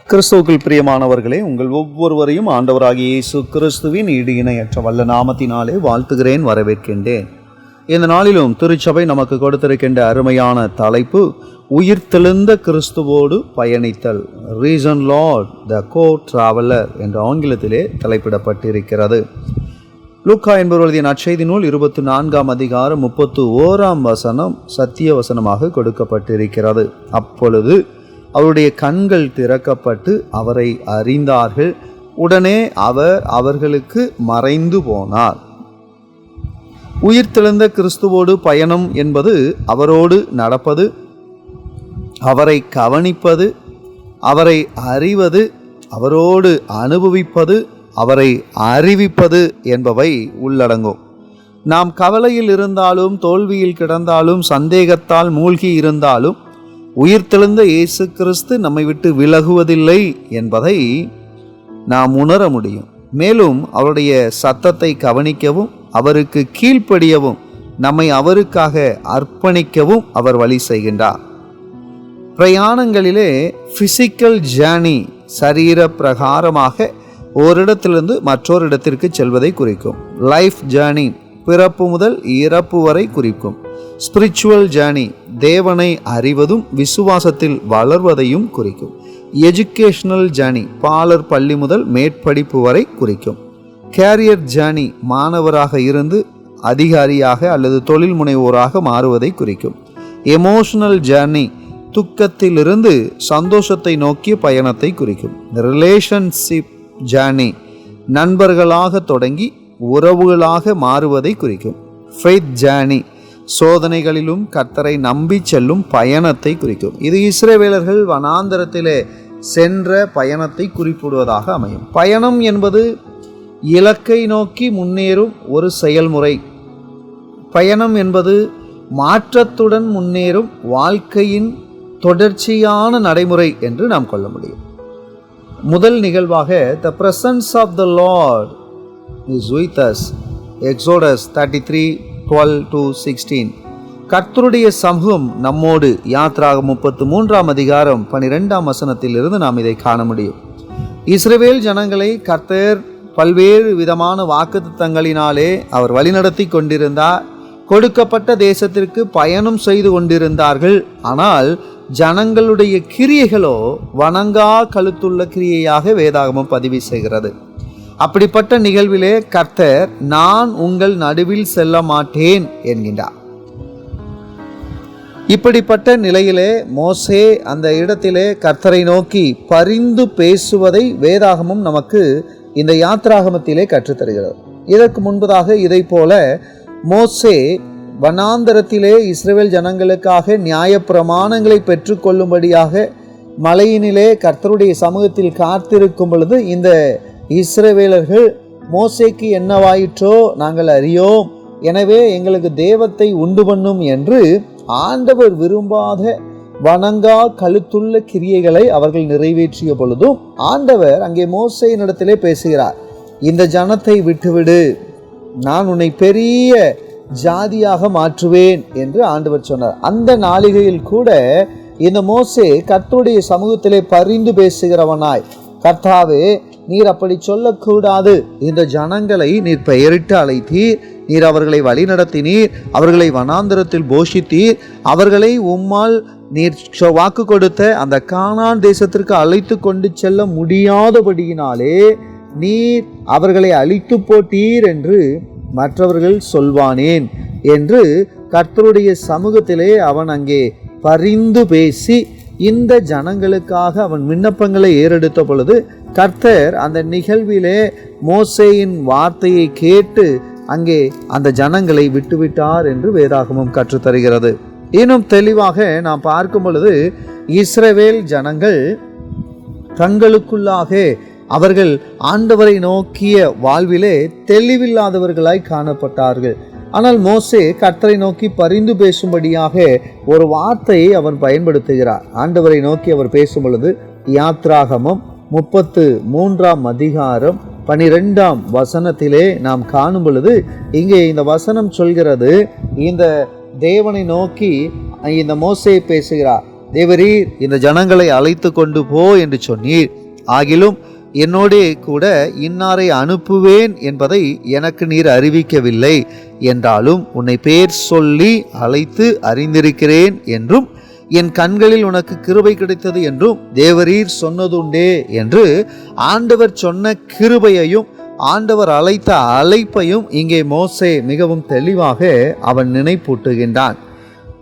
கிறிஸ்துவுக்குள் பிரியமானவர்களே, உங்கள் ஒவ்வொருவரையும் ஆண்டவராகிய இயேசு கிறிஸ்துவின் ஈடு இணையற்ற வல்ல நாமத்தினாலே வாழ்த்துகிறேன், வரவேற்கின்றேன். இந்த நாளிலும் திருச்சபை நமக்கு கொடுத்திருக்கின்ற அருமையான தலைப்பு, உயிர்த்தெழுந்த கிறிஸ்துவோடு பயணித்தல். ரீசன் லார்ட் த கோ டிராவலர் என்ற ஆங்கிலத்திலே தலைப்பிடப்பட்டிருக்கிறது. லூக்கா என்பவருடைய நற்செய்தி நூல் 24ஆம் அதிகாரம் 31ஆம் வசனம் சத்திய வசனமாக கொடுக்கப்பட்டிருக்கிறது. அப்பொழுது அவருடைய கண்கள் திறக்கப்பட்டு அவரை அறிந்தார்கள். உடனே அவர் அவர்களுக்கு மறைந்து போனார். உயிர்த்தெழுந்த கிறிஸ்துவோடு பயணம் என்பது அவரோடு நடப்பது, அவரை கவனிப்பது, அவரை அறிவது, அவரோடு அனுபவிப்பது, அவரை அறிவிப்பது என்பவை உள்ளடங்கும். நாம் கவலையில் இருந்தாலும், தோல்வியில் கிடந்தாலும், சந்தேகத்தால் மூழ்கி இருந்தாலும் உயிர்த்தெழுந்த இயேசு கிறிஸ்து நம்மை விட்டு விலகுவதில்லை என்பதை நாம் உணர முடியும். மேலும் அவருடைய சத்தத்தை கவனிக்கவும், அவருக்கு கீழ்ப்படியவும், நம்மை அவருக்காக அர்ப்பணிக்கவும் அவர் வழி செய்கின்றார். பிரயாணங்களிலே பிசிக்கல் ஜேர்னி, சரீர பிரகாரமாக ஓரிடத்திலிருந்து மற்றொரு இடத்திற்கு செல்வதை குறிக்கும். லைஃப் ஜேர்னி பிறப்பு முதல் இறப்பு வரை குறிக்கும். ஸ்பிரிச்சுவல் ஜேர்னி தேவனை அறிவதும் விசுவாசத்தில் வளர்வதையும் குறிக்கும். எஜுகேஷனல் ஜேர்னி பாலர் பள்ளி முதல் மேற்படிப்பு வரை குறிக்கும். கேரியர் ஜேர்னி மாணவராக இருந்து அதிகாரியாக அல்லது தொழில் முனைவோராக மாறுவதை குறிக்கும். எமோஷனல் ஜேர்னி துக்கத்திலிருந்து சந்தோஷத்தை நோக்கிய பயணத்தை குறிக்கும். ரிலேஷன்ஷிப் ஜேர்னி நண்பர்களாக தொடங்கி உறவுகளாக மாறுவதை குறிக்கும். ஃபெய்த் ஜேர்னி சோதனைகளிலும் கர்த்தரை நம்பி செல்லும் பயணத்தை குறிக்கும். இது இஸ்ரவேலர்கள் வனாந்தரத்திலே சென்ற பயணத்தை குறிப்பிடுவதாக அமையும். பயணம் என்பது இலக்கை நோக்கி முன்னேறும் ஒரு செயல்முறை. பயணம் என்பது மாற்றத்துடன் முன்னேறும் வாழ்க்கையின் தொடர்ச்சியான நடைமுறை என்று நாம் கொள்ள முடியும். முதல் நிகழ்வாக the presence of the Lord is with us. Exodus 33:12-16. கர்த்தருடைய சமூகம் நம்மோடு. யாத்ராகமம் 33ஆம் அதிகாரம் 12ஆம் வசனத்தில் இருந்து நாம் இதை காண முடியும். இஸ்ரவேல் ஜனங்களை கர்த்தர் பல்வேறு விதமான வாக்குத்தத்தங்களினாலே அவர் வழிநடத்தி கொண்டிருந்தார். கொடுக்கப்பட்ட தேசத்திற்கு பயணம் செய்து கொண்டிருந்தார்கள். ஆனால் ஜனங்களுடைய கிரியைகளோ வணங்கா கழுத்துள்ள கிரியையாக வேதாகமம் பதிவு செய்கிறது. அப்படிப்பட்ட நிகழ்விலே கர்த்தர், நான் உங்கள் நடுவில் செல்ல மாட்டேன் என்கின்றார். இப்படிப்பட்ட நிலையிலே மோசே அந்த இடத்திலே கர்த்தரை நோக்கி பரிந்து பேசுவதை வேதாகமம் நமக்கு இந்த யாத்ராகமத்திலே கற்றுத்தருகிறது. இதற்கு முன்பதாக இதை போல மோசே வனாந்தரத்திலே இஸ்ரவேல் ஜனங்களுக்காக நியாய பிரமாணங்களை பெற்றுக்கொள்ளும்படியாக மலையினிலே கர்த்தருடைய சமூகத்தில் காத்திருக்கும் பொழுது இந்த இஸ்ரவேலர்கள், மோசேக்கு என்னவாயிற்றோ நாங்கள் அறியோம், எனவே எங்களுக்கு தேவத்தை உண்டு பண்ணும் என்று ஆண்டவர் விரும்பாத வணங்கா கழுத்துள்ள கிரியைகளை அவர்கள் நிறைவேற்றிய பொழுதும் ஆண்டவர் அங்கே மோசேயினிடத்திலே பேசுகிறார். இந்த ஜனத்தை விட்டுவிடு, நான் உன்னை பெரிய ஜாதியாக மாற்றுவேன் என்று ஆண்டவர் சொன்னார். அந்த நாளிகையில் கூட இந்த மோசே கர்த்தருடைய சமூகத்திலே பரிந்து பேசுகிறவனாய், கர்த்தாவே நீர் அப்படி சொல்லக்கூடாது, இந்த ஜனங்களை நீர் பெயரிட்டு அழைத்தீர், நீர் அவர்களை வழி நடத்தினீர், அவர்களை வனாந்தரத்தில் போஷித்தீர், அவர்களை உம்மால் நீர் வாக்கு கொடுத்த அந்த கானான் தேசத்திற்கு அழைத்து கொண்டு செல்ல முடியாதபடியினாலே நீர் அவர்களை அழித்து போட்டீர் என்று மற்றவர்கள் சொல்வானேன் என்று கர்த்தருடைய சமூகத்திலே அவன் அங்கே பரிந்து பேசி இந்த ஜனங்களுக்காக அவன் விண்ணப்பங்களை ஏறெடுத்த பொழுது கர்த்தர் அந்த நிகழ்விலே மோசேயின் வார்த்தையை கேட்டு அங்கே அந்த ஜனங்களை விட்டுவிட்டார் என்று வேதாகமம் கற்றுத்தருகிறது. இன்னும் தெளிவாக நாம் பார்க்கும் பொழுது இஸ்ரவேல் ஜனங்கள் தங்களுக்குள்ளாக அவர்கள் ஆண்டவரை நோக்கிய வாழ்விலே தெளிவில்லாதவர்களாய் காணப்பட்டார்கள். ஆனால் மோசே கர்த்தரை நோக்கி பரிந்து பேசும்படியாக ஒரு வார்த்தையை அவன் பயன்படுத்துகிறார். ஆண்டவரை நோக்கி அவர் பேசும் பொழுது யாத்ராகமம் 33ஆம் அதிகாரம் 12ஆம் வசனத்திலே நாம் காணும் பொழுது இங்கே இந்த வசனம் சொல்கிறது, இந்த தேவனை நோக்கி இந்த மோசே பேசுகிறார், தேவரீர் இந்த ஜனங்களை அழைத்து கொண்டு போ என்று சொன்னீர், ஆகிலும் என்னோடே கூட இன்னாரை அனுப்புவேன் என்பதை எனக்கு நீர் அறிவிக்கவில்லை. என்றாலும் உன்னை பேர் சொல்லி அழைத்து அறிந்திருக்கிறேன் என்றும் என் கண்களில் உனக்கு கிருபை கிடைத்தது என்றும் தேவரீர் சொன்னதுண்டே என்று ஆண்டவர் சொன்ன கிருபையையும் ஆண்டவர் அழைத்த அழைப்பையும் இங்கே மோசே மிகவும் தெளிவாக அவன் நினைப்பூட்டுகின்றான்.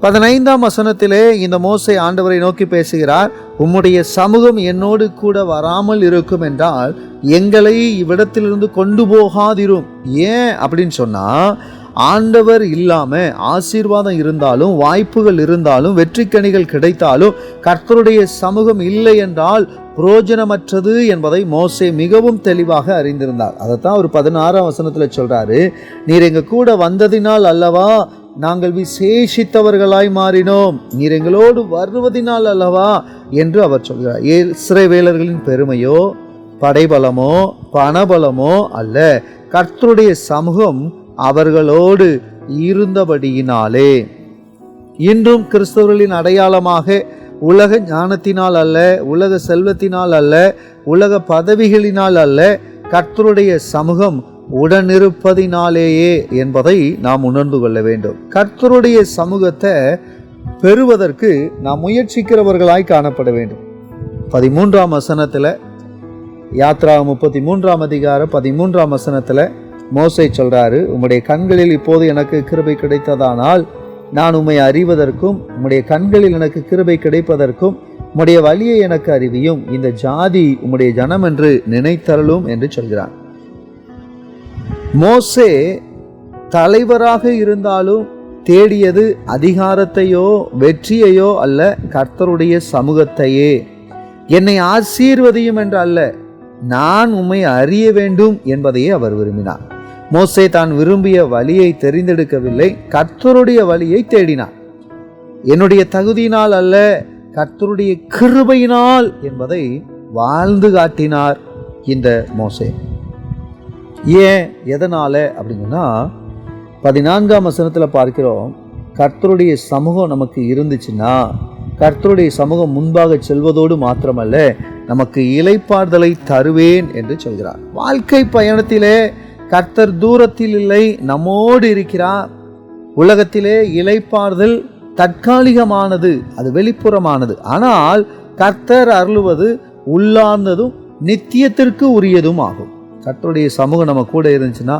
15ஆம் வசனத்திலே இந்த மோசே ஆண்டவரை நோக்கி பேசுகிறார். உம்முடைய சமூகம் என்னோடு கூட வராமல் இருக்கும் என்றால் எங்களை இவ்விடத்திலிருந்து கொண்டு போகாதிரும். ஏன் அப்படின்னு சொன்னா, ஆண்டவர் இல்லாம ஆசீர்வாதம் இருந்தாலும் வாய்ப்புகள் இருந்தாலும் வெற்றிக்கனிகள் கிடைத்தாலும் கர்த்தருடைய சமூகம் இல்லை என்றால் புரோஜனமற்றது என்பதை மோசே மிகவும் தெளிவாக அறிந்திருந்தார். அதைத்தான் ஒரு 16ஆம் வசனத்துல சொல்றாரு, நீர் எங்க கூட வந்ததினால் அல்லவா நாங்கள் விசேஷித்தவர்களாய் மாறினோம், நீர் எங்களோடு வருவதினால் அல்லவா என்று அவர் சொல்கிறார். இஸ்ரவேலர்களின் பெருமையோ படைபலமோ பணபலமோ அல்ல, கர்த்தருடைய சமூகம் அவர்களோடு இருந்தபடியினாலே. இன்றும் கிறிஸ்தவர்களின் அடையாளமாக உலக ஞானத்தினால் அல்ல, உலக செல்வத்தினால் அல்ல, உலக பதவிகளினால் அல்ல, கர்த்தருடைய சமூகம் உடனிருப்பதினாலேயே என்பதை நாம் உணர்ந்து கொள்ள வேண்டும். கர்த்தருடைய சமூகத்தை பெறுவதற்கு நாம் முயற்சிக்கிறவர்களாய் காணப்பட வேண்டும். 13ஆம் வசனத்தில், யாத்ரா 33ஆம் அதிகாரம் 13ஆம் வசனத்தில் மோசே சொல்றாரு, உம்முடைய கண்களில் இப்போது எனக்கு கிருபை கிடைத்ததானால் நான் உம்மை அறிவதற்கும் உம்முடைய கண்களில் எனக்கு கிருபை கிடைப்பதற்கும் உம்முடைய வழியை எனக்கு அறிவியும், இந்த ஜாதி உம்முடைய ஜனம் என்று நினைத்தருளும் என்று சொல்கிறான். மோசே தலைவராக இருந்தாலும் தேடியது அதிகாரத்தையோ வெற்றியையோ அல்ல, கர்த்தருடைய சமூகத்தையே. என்னை ஆசீர்வதியும் என்று அல்ல, நான் உம்மை அறிய வேண்டும் என்பதையே அவர் விரும்பினார். மோசே தான் விரும்பிய வழியை தெரிந்தெடுக்கவில்லை, கர்த்தருடைய வழியை தேடினார். என்னுடைய தகுதியினால் அல்ல, கர்த்தருடைய கிருபையினால் என்பதை வாழ்ந்து காட்டினார் இந்த மோசே. ஏன், எதனால அப்படின்னா, 14ஆம் வசனத்தில் பார்க்கிறோம், கர்த்தருடைய சமூகம் நமக்கு இருந்துச்சுன்னா, கர்த்தருடைய சமூகம் முன்பாக செல்வதோடு மாத்திரமல்ல நமக்கு இளைப்பாறுதலை தருவேன் என்று சொல்கிறார். வாழ்க்கை பயணத்திலே கர்த்தர் தூரத்தில் இல்லை, நம்மோடு இருக்கிறார். உலகத்திலே இளைப்பாறுதல் தற்காலிகமானது, அது வெளிப்புறமானது. ஆனால் கர்த்தர் அருளுவது உள்ளார்ந்ததும் நித்தியத்திற்கு உரியதும் ஆகும். கர்த்தருடைய சமூகம் நம்ம கூட இருந்துச்சுன்னா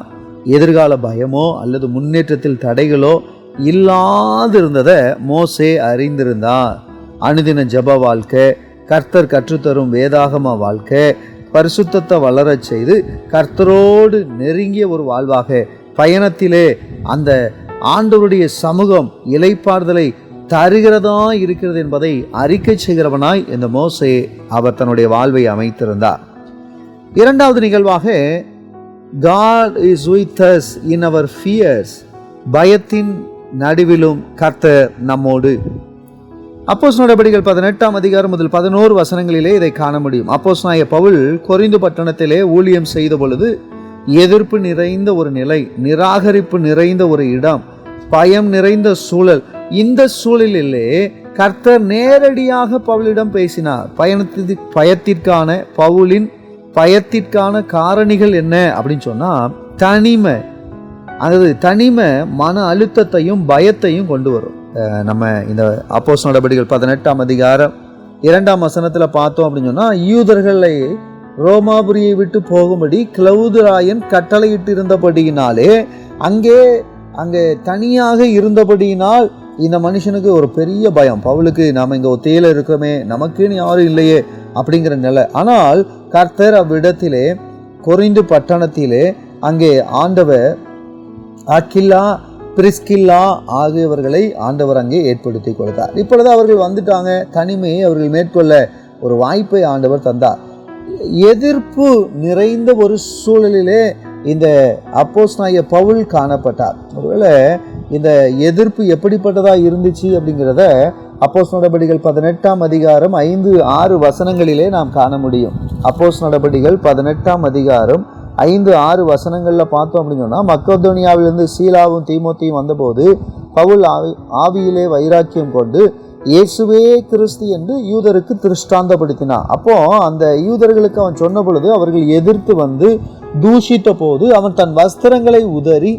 எதிர்கால பயமோ அல்லது முன்னேற்றத்தில் தடைகளோ இல்லாதிருந்ததை மோசே அறிந்திருந்தார். அனுதின ஜப வாழ்க்கை, கர்த்தர் கற்றுத்தரும் வேதாகம வாழ்க்கை, பரிசுத்தத்தை வளரச் செய்து கர்த்தரோடு நெருங்கிய ஒரு வாழ்வாக பயணத்திலே அந்த ஆண்டவருடைய சமூகம் இளைப்பாறுதலை தருகிறதா இருக்கிறது என்பதை அறிக்கை செய்கிறவனாய் இந்த மோசே அவர் தன்னுடைய வாழ்வை அமைத்திருந்தார். இரண்டாவது நிகழ்வாக, God is with us in our fears. பயத்தின் நடுவிலும் கர்த்தர் நம்மோடு. அப்போஸ்தலர் நடபடிகள் 18ஆம் அதிகாரம் முதல் 11 வசனங்களிலே இதை காண முடியும். அப்போஸ்தலனாகிய பவுல் கொரிந்து பட்டணத்திலே ஊழியம் செய்த பொழுது எதிர்ப்பு நிறைந்த ஒரு நிலை, நிராகரிப்பு நிறைந்த ஒரு இடம், பயம் நிறைந்த சூழல். இந்த சூழலிலே கர்த்தர் நேரடியாக பவுலிடம் பேசினார். பவுலின் பயத்திற்கான காரணிகள் என்ன அப்படின்னு சொன்னா, தனிமை. அதாவது தனிமை மன அழுத்தத்தையும் பயத்தையும் கொண்டு வரும். நம்ம இந்த அப்போஸ்தலர் நடபடிகள் 18ஆம் அதிகாரம் 2ஆம் வசனத்துல பார்த்தோம் அப்படின்னு சொன்னா, யூதர்களை ரோமாபுரியை விட்டு போகும்படி கிளவுதுராயன் கட்டளையிட்டு இருந்தபடியினாலே அங்கே தனியாக இருந்தபடியினால் இந்த மனுஷனுக்கு ஒரு பெரிய பயம். பவுலுக்கு நாம இங்க ஒத்தையில இருக்கிறோமே, நமக்குன்னு யாரும் இல்லையே அப்படிங்கிற நிலை. ஆனால் கர்த்தர் அவ்விடத்திலே கொரிந்து பட்டணத்திலே அங்கே ஆண்டவர் அக்கில்லா பிரிஸ்கில்லா ஆகியவர்களை ஆண்டவர் அங்கே ஏற்படுத்தி கொடுத்தார். இப்பொழுது அவர்கள் வந்துட்டாங்க, தனிமையை அவர்கள் மேற்கொள்ள ஒரு வாய்ப்பை ஆண்டவர் தந்தார். எதிர்ப்பு நிறைந்த ஒரு சூழலிலே இந்த அப்போஸ்தலனாகிய பவுல் காணப்பட்டார். ஒருவேளை இந்த எதிர்ப்பு எப்படிப்பட்டதா இருந்துச்சு அப்படிங்கிறத அப்போஸ்தலர் நடபடிகள் 18ஆம் அதிகாரம் 5-6 வசனங்களிலே நாம் காண முடியும். அப்போஸ்தலர் நடபடிகள் 18ஆம் அதிகாரம் 5-6 வசனங்கள்ல பார்த்தோம் அப்படின்னு சொன்னா, மக்கெதோனியாவிலிருந்து சீலாவும் தீமோத்தேயும் வந்தபோது பவுல் ஆவியிலே வைராக்கியம் கொண்டு இயேசுவே கிறிஸ்து என்று யூதருக்கு திருஷ்டாந்தப்படுத்தினான். அப்போ அந்த யூதர்களுக்கு அவன் சொன்ன பொழுது அவர்கள் எதிர்த்து வந்து தூஷித்த போது அவன் தன் வஸ்திரங்களை உதறி,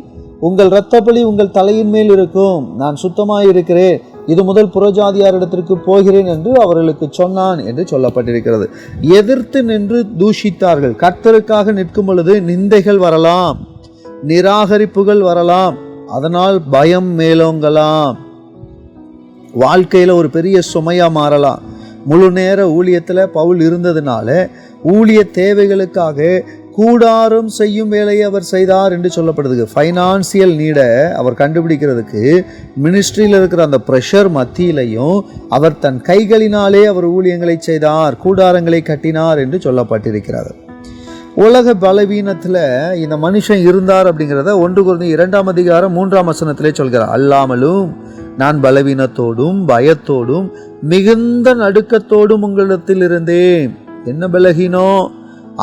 உங்கள் இரத்தப்பழி உங்கள் தலையின் மேல் இருக்கும், நான் சுத்தமாய் இருக்கிறேன், இது முதல் புறஜாதியாரிடத்திற்கு போகிறேன் என்று அவர்களுக்கு சொன்னான் என்று சொல்லப்பட்டிருக்கிறது. எதிர்த்து நின்று தூஷித்தார்கள். கர்த்தருக்காக நிற்கும் பொழுது நிந்தைகள் வரலாம், நிராகரிப்புகள் வரலாம், அதனால் பயம் மேலோங்கலாம், வாழ்க்கையில ஒரு பெரிய சுமையா மாறலாம். முழு நேர ஊழியத்துல பவுல் இருந்ததுனால ஊழிய தேவைகளுக்காக கூடாரம் செய்யும் வேலையை அவர் செய்தார் என்று சொல்லப்படுது. ஃபைனான்சியல் நீடை அவர் கண்டுபிடிக்கிறதுக்கு மினிஸ்ட்ரியில் இருக்கிற அந்த ப்ரெஷர் மத்தியிலையும் அவர் தன் கைகளினாலே அவர் ஊழியங்களை செய்தார், கூடாரங்களை கட்டினார் என்று சொல்லப்பட்டிருக்கிறார். உலக பலவீனத்தில் இந்த மனுஷன் இருந்தார் அப்படிங்கிறத 1 கொரிந்தியர் 2:3 சொல்கிறார். அல்லாமலும் நான் பலவீனத்தோடும் பயத்தோடும் மிகுந்த நடுக்கத்தோடும் உங்களிடத்தில் இருந்தேன். என்ன பலகீனம்?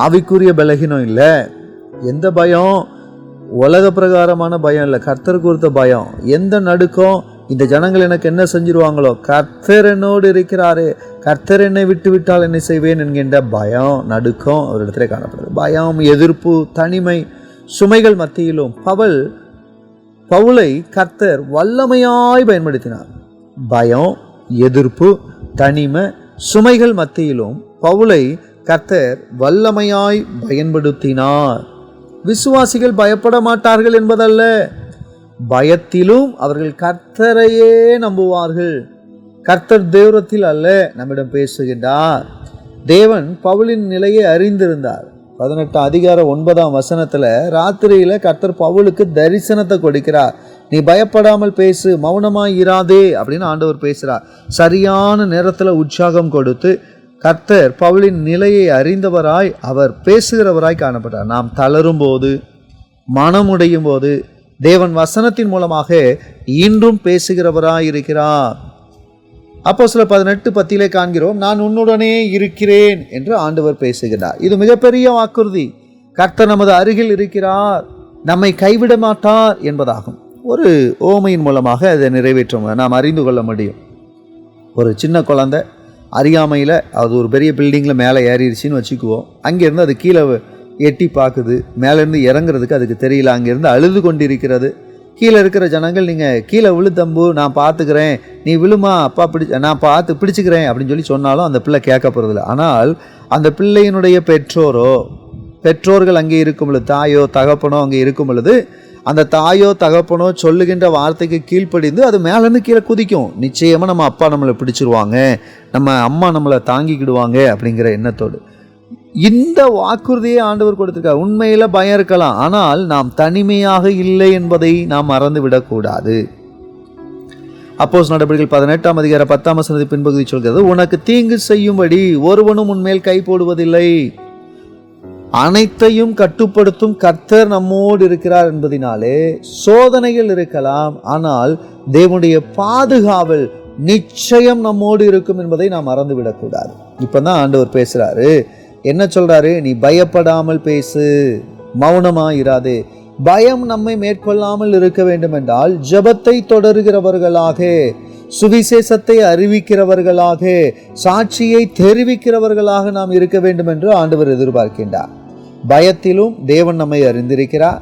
ஆவிக்குரிய பலகீனம் இல்லை. எந்த பயம்? உலக பிரகாரமான பயம் இல்லை, கர்த்தர் குறித்த பயம். எந்த நடுக்கம்? இந்த ஜனங்கள் எனக்கு என்ன செஞ்சிருவாங்களோ, கர்த்தர் என்னோடு இருக்கிறாரே, கர்த்தர் என்னை விட்டு விட்டால் என்ன செய்வேன் என்கின்ற பயம், நடுக்கம் ஒரு இடத்துல காணப்படுது. பயம், எதிர்ப்பு, தனிமை, சுமைகள் மத்தியிலும் பவுலை கர்த்தர் வல்லமையாய் பயன்படுத்தினார். பயம், எதிர்ப்பு, தனிமை, சுமைகள் மத்தியிலும் பவுலை கர்த்தர் வல்லமையாய் பயன்படுத்தினார். விசுவாசிகள் பயப்பட மாட்டார்கள் என்பதல்ல, பயத்திலும் அவர்கள் கர்த்தரையே நம்புவார்கள். கர்த்தர் தேவரத்தில் அல்ல நம்மிடம் பேசுகின்றார். தேவன் பவுலின் நிலையை அறிந்திருந்தார். 18:9 ராத்திரியில கர்த்தர் பவுலுக்கு தரிசனத்தை கொடுக்கிறார். நீ பயப்படாமல் பேசு, மௌனமாய் இராதே அப்படின்னு ஆண்டவர் பேசுறார். சரியான நேரத்தில் உற்சாகம் கொடுத்து கர்த்தர் பவுலின் நிலையை அறிந்தவராய் அவர் பேசுகிறவராய் காணப்பட்டார். நாம் தளரும் போது, மனமுடையும் போது தேவன் வசனத்தின் மூலமாக இன்றும் பேசுகிறவராய் இருக்கிறார். அப்போஸ்தலர் 18:10 காண்கிறோம், நான் உன்னுடனே இருக்கிறேன் என்று ஆண்டவர் பேசுகிறார். இது மிகப்பெரிய வாக்குறுதி. கர்த்தர் நமது அருகில் இருக்கிறார், நம்மை கைவிட மாட்டார் என்பதாகும். ஒரு ஓமையின் மூலமாக அதை நிறைவேற்ற நாம் அறிந்து கொள்ள முடியும். ஒரு சின்ன குழந்தை அறியாமையில் அது ஒரு பெரிய பில்டிங்கில் மேலே ஏறிடுச்சின்னு வச்சுக்குவோம். அங்கேருந்து அது கீழே எட்டி பார்க்குது, மேலேருந்து இறங்குறதுக்கு அதுக்கு தெரியல, அங்கேருந்து அழுது கொண்டிருக்கிறது. கீழே இருக்கிற ஜனங்கள், நீங்கள் கீழே விழு தம்பு, நான் பார்த்துக்கிறேன், நீ விழுமா, அப்பா நான் பார்த்து பிடிச்சிக்கிறேன் அப்படின்னு சொன்னாலும் அந்த பிள்ளை கேட்க போகிறதில்ல. ஆனால் அந்த பிள்ளையினுடைய பெற்றோர்கள் அங்கே இருக்கும் பொழுது, தாயோ தகப்பனோ அங்கே இருக்கும் பொழுது, அந்த தாயோ தகப்பனோ சொல்லுகின்ற வார்த்தைக்கு கீழ்ப்படிந்து அது மேலேருந்து கீழே குதிக்கும். நிச்சயமாக நம்ம அப்பா நம்மளை பிடிச்சிருவாங்க, நம்ம அம்மா நம்மளை தாங்கிக்கிடுவாங்க அப்படிங்கிற எண்ணத்தோடு இந்த வாக்குறுதியை ஆண்டவர் கொடுத்திருக்கார். உண்மையில் பயம் இருக்கலாம், ஆனால் நாம் தனிமையாக இல்லை என்பதை நாம் மறந்து விடக்கூடாது. அப்போஸ்தலர் நடபடிகள் 18:10 பின்பகுதி சொல்கிறது, உனக்கு தீங்கு செய்யும்படி ஒருவனும் உன்மேல் கை போடுவதில்லை, அனைத்தையும் கட்டுப்படுத்தும் கர்த்தர் நம்மோடு இருக்கிறார் என்பதினாலே சோதனைகள் இருக்கலாம், ஆனால் தேவனுடைய பாதுகாவல் நிச்சயம் நம்மோடு இருக்கும் என்பதை நாம் மறந்துவிடக்கூடாது. இப்பதான் ஆண்டவர் பேசுறாரு. என்ன சொல்றாரு? நீ பயப்படாமல் பேசு, மௌனமாயிராதே. பயம் நம்மை மேற்கொள்ளாமல் இருக்க வேண்டும் என்றால் ஜெபத்தை தொடர்கிறவர்களாக, சுவிசேஷத்தை அறிவிக்கிறவர்களாக, சாட்சியை தெரிவிக்கிறவர்களாக நாம் இருக்க வேண்டும் என்று ஆண்டவர் எதிர்பார்க்கின்றார். பயத்திலும் தேவன் நம்மை அறிந்திருக்கிறார்,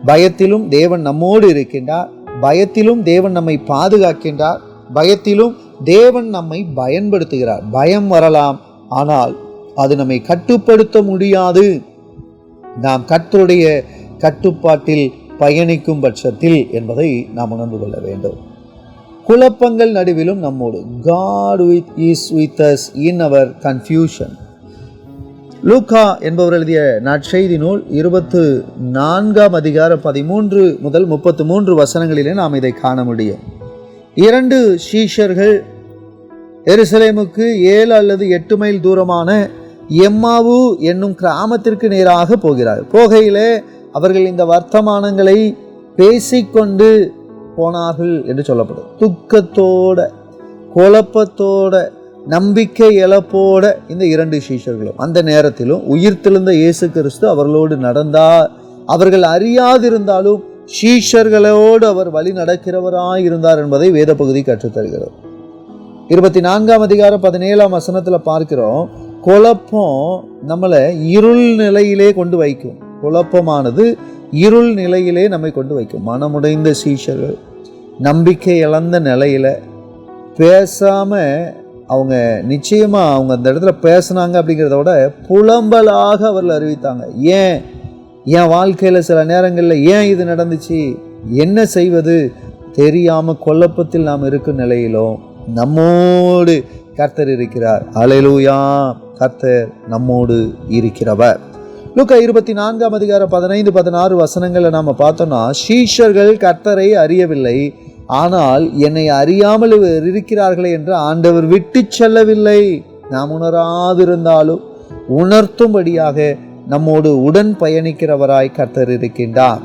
பயத்திலும் தேவன் நம்மோடு இருக்கின்றார், பயத்திலும் தேவன் நம்மை பாதுகாக்கின்றார், பயத்திலும் தேவன் நம்மை பயன்படுத்துகிறார். பயம் வரலாம், ஆனால் அது நம்மை கட்டுப்படுத்த முடியாது. நாம் கர்த்தருடைய கட்டுப்பாட்டில் பயணிக்கும் பட்சத்தில் என்பதை நாம் உணர்ந்து கொள்ள வேண்டும். குழப்பங்கள் நடுவிலும் நம்மோடு, God is with us in our confusion. லூக்கா என்பவர் எழுதிய நற்செய்தி நூல் 24:13 முதல் 33 நாம் இதை காண முடியும். 2 சீஷர்கள் எருசலேமுக்கு 7 அல்லது 8 மைல் தூரமான எம்மாவு என்னும் கிராமத்திற்கு நேராக போகையிலே அவர்கள் இந்த வர்த்தமானங்களை பேசிக்கொண்டு போனார்கள் என்று சொல்லப்படும். துக்கத்தோட, குழப்பத்தோட, நம்பிக்கை இழப்போட இந்த 2 சீஷர்களும் அந்த நேரத்திலும் உயிர்த்தெழுந்த இயேசு கிறிஸ்து அவர்களோடு நடந்தார். அவர்கள் அறியாதிருந்தாலும் சீஷர்களோடு அவர் வழி நடக்கிறவராய் இருந்தார் என்பதை வேத பகுதி கற்றுத்தருகிறது. 24ஆம் அதிகாரம் 17ஆம் வசனத்துல பார்க்கிறோம், குழப்பம் நம்மளை இருள் நிலையிலே கொண்டு வைக்கும். குழப்பமானது இருள் நிலையிலே நம்மை கொண்டு வைக்கும். மனமுடைந்த சீஷர்கள் நம்பிக்கை இழந்த நிலையில பேசாம அவங்க நிச்சயமா அவங்க அந்த இடத்துல பேசினாங்க அப்படிங்கிறத விட புலம்பலாக அவர்கள் அறிவித்தாங்க. என் வாழ்க்கையில சில நேரங்களில் ஏன் இது நடந்துச்சு, என்ன செய்வது தெரியாம குழப்பத்தில் நாம் இருக்கும் நிலையிலும் நம்மோடு கர்த்தர் இருக்கிறார். அல்லேலூயா, கர்த்தர் நம்மோடு இருக்கிறவர். லூக்கா 24ஆம் அதிகாரம் 15-16 வசனங்களை நாம பார்த்தோம்னா, சீஷர்கள் கர்த்தரை அறியவில்லை, ஆனால் என்னை அறியாமல் இருக்கிறார்களே என்று ஆண்டவர் விட்டு செல்லவில்லை. நாம் உணராதிருந்தாலும் உணர்த்தும்படியாக நம்மோடு உடன் பயணிக்கிறவராய் கர்த்தர் இருக்கின்றார்.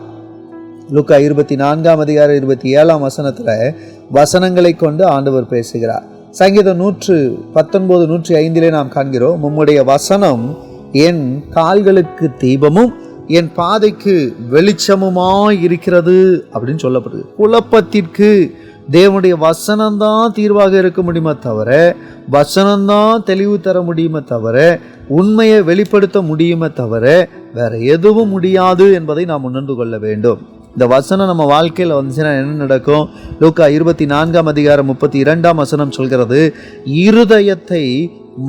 லூக்கா 24ஆம் அதிகாரம் 27ஆம் வசனத்துல வசனங்களை கொண்டு ஆண்டவர் பேசுகிறார். சங்கீதம் 119, 105 நாம் காண்கிறோம், உம்முடைய வசனம் என் கால்களுக்கு தீபமும் என் பாதைக்கு வெளிச்சமுமாய் இருக்கிறது அப்படின்னு சொல்லப்படுது. குழப்பத்திற்கு தேவனுடைய வசனம்தான் தீர்வாக இருக்க முடியுமே தவிர, வசனம்தான் தெளிவு தர முடியுமே தவிர, உண்மையை வெளிப்படுத்த முடியுமே தவிர வேற எதுவும் முடியாது என்பதை நாம் உணர்ந்து கொள்ள வேண்டும். இந்த வசனம் நம்ம வாழ்க்கையில் வந்துச்சுன்னா என்ன நடக்கும்? லூக்கா 24ஆம் அதிகாரம் 32ஆம் வசனம் சொல்கிறது, இருதயத்தை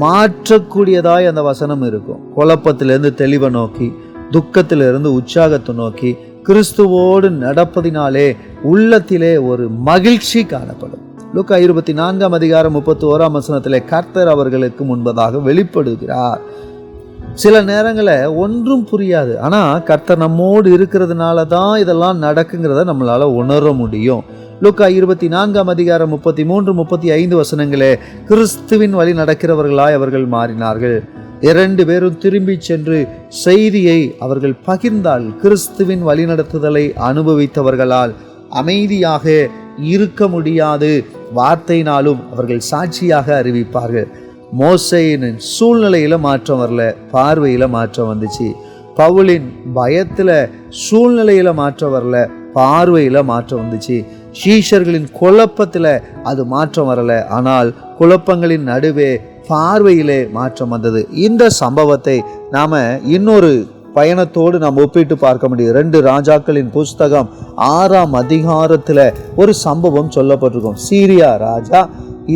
மாற்றக்கூடியதாய் அந்த வசனம் இருக்கும். குழப்பத்திலிருந்து தெளிவை நோக்கி, துக்கத்திலிருந்து உற்சாகத்தை நோக்கி கிறிஸ்துவோடு நடப்பதினாலே உள்ளத்திலே ஒரு மகிழ்ச்சி காணப்படும். லூக்கா 24ஆம் அதிகாரம் 31ஆம் வசனத்திலே கர்த்தர் அவர்களுக்கு முன்பதாக வெளிப்படுகிறார். சில நேரங்களில் ஒன்றும் புரியாது, ஆனால் கர்த்தர் நம்மோடு இருக்கிறதுனால தான் இதெல்லாம் நடக்குங்கிறத நம்மளால உணர முடியும். லூக்கா 24ஆம் அதிகாரம் 33, 35 வசனங்களே, கிறிஸ்துவின் வழி நடக்கிறவர்களாய் அவர்கள் மாறினார்கள். 2 பேரும் திரும்பி சென்று செய்தியை அவர்கள் பகிர்ந்தால் கிறிஸ்துவின் வழிநடத்துதலை அனுபவித்தவர்களால் அமைதியாக இருக்க முடியாது. வார்த்தையினாலும் அவர்கள் சாட்சியாக அறிவிப்பார்கள். மோசேயின் சூழ்நிலையில மாற்றம் வரல, பார்வையில மாற்றம் வந்துச்சு. பவுலின் பயத்துல சூழ்நிலையில மாற்றம் வரல, பார்வையில மாற்றம் வந்துச்சு. சீஷர்களின் குழப்பத்துல அது மாற்றம் வரல, ஆனால் குழப்பங்களின் நடுவே பார்வையிலே மாற்றம் வந்தது. இந்த சம்பவத்தை நாம இன்னொரு பயணத்தோடு நாம் ஒப்பிட்டு பார்க்க முடியும். 2 ராஜாக்களின் புஸ்தகம் 6ஆம் அதிகாரத்துல ஒரு சம்பவம் சொல்லப்பட்டிருக்கும். சீரியா ராஜா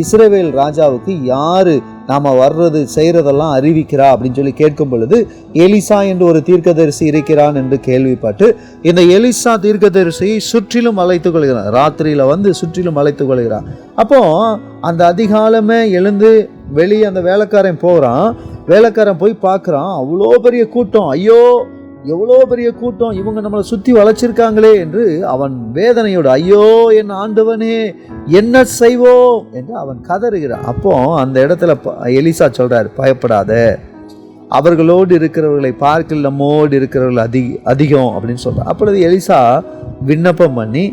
இஸ்ரவேல் ராஜாவுக்கு யாரு நாம வர்றது செய்யறதெல்லாம் அறிவிக்கிறா அப்படின்னு சொல்லி கேட்கும் பொழுது, எலிசா என்று ஒரு தீர்க்கதரிசி இருக்கிறான் என்று கேள்விப்பட்டு இந்த எலிசா தீர்க்கதரிசியை சுற்றிலும் அழைத்துக் கொள்கிறான். ராத்திரியில வந்து சுற்றிலும் அழைத்துக் கொள்கிறான். அப்போ அந்த அதிகாலமே எழுந்து வெளியே அந்த வேலைக்காரன் போகிறான். வேலைக்காரன் போய் பார்க்குறான், அவ்வளோ பெரிய கூட்டம், ஐயோ எவ்வளோ பெரிய கூட்டம், இவங்க நம்மளை சுற்றி வளைச்சிருக்காங்களே என்று அவன் வேதனையோடு, ஐயோ என் ஆண்டவனே என்ன செய்வோம் என்று அவன் கதறுகிறான். அப்போ அந்த இடத்துல எலிசா சொல்றாரு, பயப்படாத, அவர்களோடு இருக்கிறவர்களை பார்க்கல நம்மோடு இருக்கிறவர்கள் அதிகம் அப்படின்னு சொல்றார். அப்பொழுது எலிசா விண்ணப்பம் பண்ணி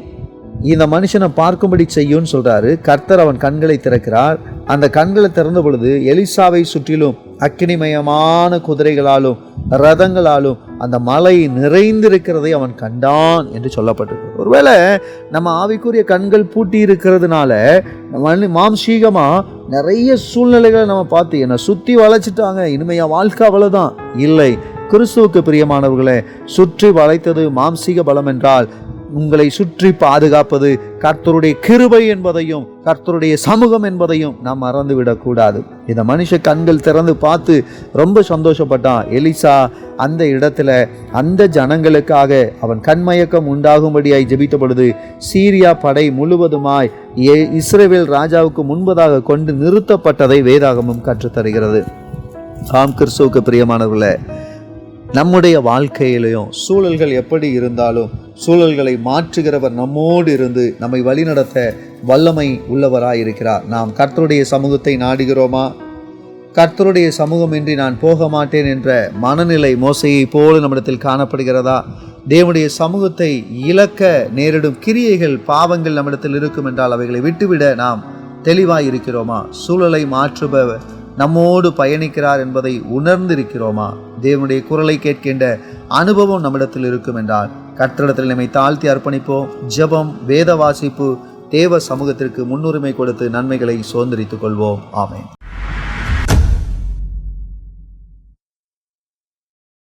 இந்த மனுஷனை பார்க்கும்படி செய்யும்னு சொல்றாரு. கர்த்தர் அவன் கண்களை திறக்கிறார். அந்த கண்களை திறந்த பொழுது எலிசாவை சுற்றிலும் அக்கினிமயமான குதிரைகளாலும் ரதங்களாலும் அந்த மலை நிறைந்திருக்கிறதை அவன் கண்டான் என்று சொல்லப்பட்டிருக்கு. ஒருவேளை நம்ம ஆவிக்குரிய கண்கள் பூட்டி இருக்கிறதுனால மாம்சீகமா நிறைய சூழ்நிலைகளை நம்ம பார்த்து என்னை சுற்றி வளைச்சிட்டாங்க, இனிமையா வாழ்க்கை அவ்வளவுதான் இல்லை. கிறிஸ்துவுக்கு பிரியமானவர்களே, சுற்றி வளைத்தது மாம்சீக பலம் என்றால் உங்களை சுற்றி பாதுகாப்பது கர்த்தருடைய கிருபை என்பதையும் கர்த்தருடைய சமூகம் என்பதையும் நாம் மறந்துவிடக்கூடாது. இந்த மனுஷ கண்கள் திறந்து பார்த்து ரொம்ப சந்தோஷப்பட்டான். எலிசா அந்த இடத்துல அந்த ஜனங்களுக்காக அவன் கண்மயக்கம் உண்டாகும்படியாய் ஜெபித்த பொழுது சீரியா படை முழுவதுமாய் இஸ்ரவேல் ராஜாவுக்கு முன்பதாக கொண்டு நிறுத்தப்பட்டதை வேதாகமும் கற்றுத்தருகிறது. ஆம், கிறிஸ்துவுக்கு பிரியமானவர்களே, நம்முடைய வாழ்க்கையிலையும் சூழல்கள் எப்படி இருந்தாலும் சூழல்களை மாற்றுகிறவர் நம்மோடு இருந்து நம்மை வழிநடத்த வல்லமை உள்ளவராயிருக்கிறார். நாம் கர்த்தருடைய சமூகத்தை நாடுகிறோமா? கர்த்தருடைய சமூகமின்றி நான் போக மாட்டேன் என்ற மனநிலை மோசையை போல நம்மிடத்தில் காணப்படுகிறதா? தேவனுடைய சமூகத்தை இழக்க நேரிடும் கிரியைகள், பாவங்கள் நம்மிடத்தில் இருக்கும் என்றால் அவைகளை விட்டுவிட நாம் தெளிவாய் இருக்கிறோமா? சூழலை மாற்றுபவர் நம்மோடு பயணிக்கிறார் என்பதை உணர்ந்திருக்கிறோமா? தேவனுடைய குரலை கேட்கின்ற அனுபவம் நம்மிடத்தில் இருக்கும் என்றால் கர்த்தரிடத்தில் நம்மை தாழ்த்தி அர்ப்பணிப்போம். ஜெபம், வேத வாசிப்பு, தேவ சமூகத்திற்கு முன்னுரிமை கொடுத்து நன்மைகளை சுதந்திரித்துக் கொள்வோம். ஆமென்.